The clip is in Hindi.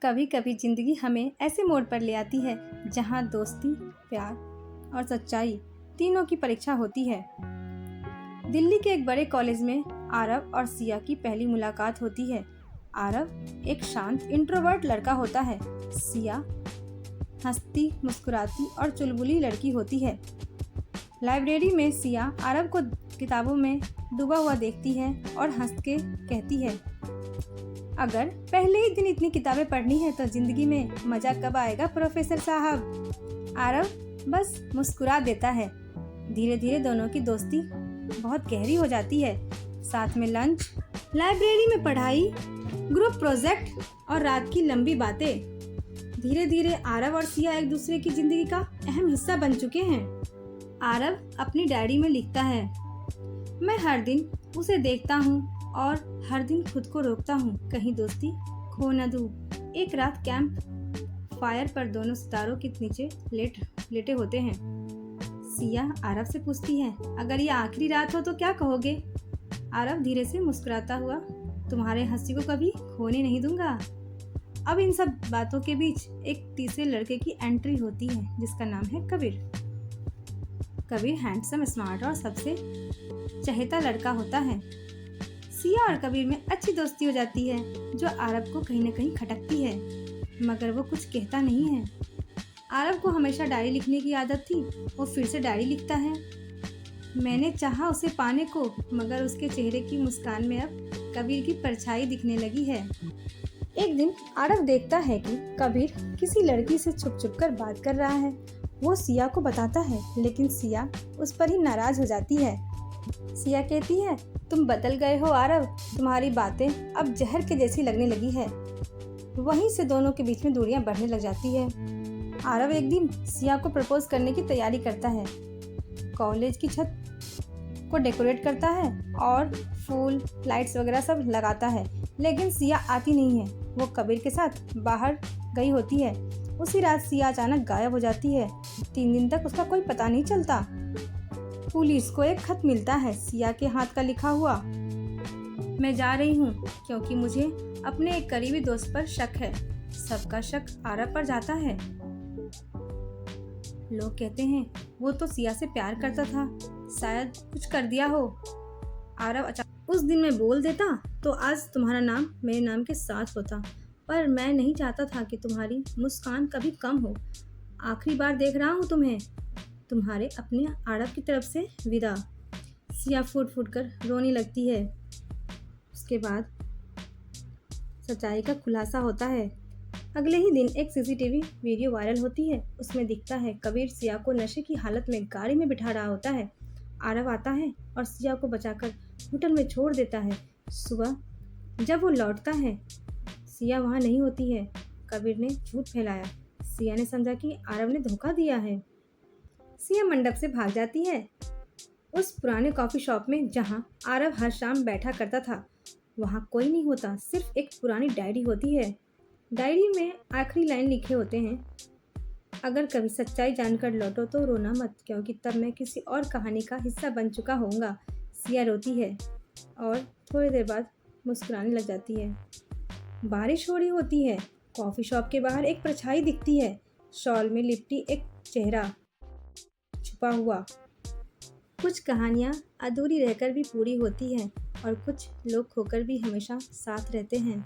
कभी कभी जिंदगी हमें ऐसे मोड़ पर ले आती है जहां दोस्ती, प्यार और सच्चाई तीनों की परीक्षा होती है। दिल्ली के एक बड़े कॉलेज में आरव और सिया की पहली मुलाकात होती है। आरव एक शांत इंट्रोवर्ट लड़का होता है। सिया हंसती, मुस्कुराती और चुलबुली लड़की होती है। लाइब्रेरी में सिया आरव को किताबों में डूबा हुआ देखती है और हंस के कहती है, अगर पहले ही दिन इतनी किताबें पढ़नी है तो जिंदगी में मजा कब आएगा प्रोफेसर साहब। आरव बस मुस्कुरा देता है। धीरे धीरे दोनों की दोस्ती बहुत गहरी हो जाती है। साथ में लंच, लाइब्रेरी में पढ़ाई, ग्रुप प्रोजेक्ट और रात की लंबी बातें। धीरे धीरे आरव और सिया एक दूसरे की जिंदगी का अहम हिस्सा बन चुके हैं। आरव अपनी डायरी में लिखता है, मैं हर दिन उसे देखता हूँ और हर दिन खुद को रोकता हूँ कहीं दोस्ती खो न दूँ। एक रात कैंप फायर पर दोनों सितारों के नीचे लेटे होते हैं। सिया आरव से पूछती है, अगर ये आखिरी रात हो तो क्या कहोगे? आरव धीरे से मुस्कुराता हुआ, तुम्हारे हंसी को कभी खोने नहीं दूंगा। अब इन सब बातों के बीच एक तीसरे लड़के की एंट्री होती है जिसका नाम है कबीर। कबीर हैंडसम, स्मार्ट और सबसे चहेता लड़का होता है। सिया और कबीर में अच्छी दोस्ती हो जाती है जो आरव को कहीं न कहीं खटकती है, मगर वो कुछ कहता नहीं है। आरव को हमेशा डायरी लिखने की आदत थी। वो फिर से डायरी लिखता है, मैंने चाहा उसे पाने को, मगर उसके चेहरे की मुस्कान में अब कबीर की परछाई दिखने लगी है। एक दिन आरव देखता है कि कबीर किसी लड़की से छुप कर बात कर रहा है। वो सिया को बताता है, लेकिन सिया उस पर ही नाराज हो जाती है। सिया कहती है, तुम बदल गए हो आरव, तुम्हारी बातें अब जहर के जैसी लगने लगी है। वहीं से दोनों के बीच में दूरियां बढ़ने लग जाती है। आरव एक दिन सिया को प्रपोज करने की तैयारी करता है। कॉलेज की छत को डेकोरेट करता है और फूल, लाइट्स वगैरह सब लगाता है, लेकिन सिया आती नहीं है। वो कबीर के साथ बाहर गई होती है। उसी रात सिया अचानक गायब हो जाती है। 3 दिन तक उसका कोई पता नहीं चलता। पुलिस को एक खत मिलता है, सिया के हाथ का लिखा हुआ, मैं जा रही हूँ क्योंकि मुझे अपने एक करीबी दोस्त पर शक है। सबका शक आरव पर जाता है। लोग कहते हैं वो तो सिया से प्यार करता था, शायद कुछ कर दिया हो। आरव अचानक, उस दिन मैं बोल देता तो आज तुम्हारा नाम मेरे नाम के साथ होता, पर मैं नहीं चाहता था कि तुम्हारी मुस्कान कभी कम हो। आखिरी बार देख रहा हूँ तुम्हें। तुम्हारे अपने आरव की तरफ से विदा। सिया फूट फूट कर रोने लगती है। उसके बाद सच्चाई का खुलासा होता है। अगले ही दिन एक सीसीटीवी वीडियो वायरल होती है। उसमें दिखता है कबीर सिया को नशे की हालत में गाड़ी में बिठा रहा होता है। आरव आता है और सिया को बचाकर होटल में छोड़ देता है। सुबह जब वो लौटता है, सिया वहाँ नहीं होती है। कबीर ने झूठ फैलाया। सिया ने समझा कि आरव ने धोखा दिया है। सिया मंडप से भाग जाती है। उस पुराने कॉफी शॉप में जहाँ आरव हर शाम बैठा करता था, वहाँ कोई नहीं होता, सिर्फ एक पुरानी डायरी होती है। डायरी में आखिरी लाइन लिखे होते हैं, अगर कभी सच्चाई जानकर लौटो तो रोना मत, क्योंकि तब मैं किसी और कहानी का हिस्सा बन चुका होऊंगा। सिया रोती है और थोड़ी देर बाद मुस्कुराने लग जाती है। बारिश हो रही होती है। कॉफी शॉप के बाहर एक परछाई दिखती है, शॉल में लिपटी एक चेहरा छुपा हुआ। कुछ कहानियाँ अधूरी रहकर भी पूरी होती हैं और कुछ लोग खोकर भी हमेशा साथ रहते हैं।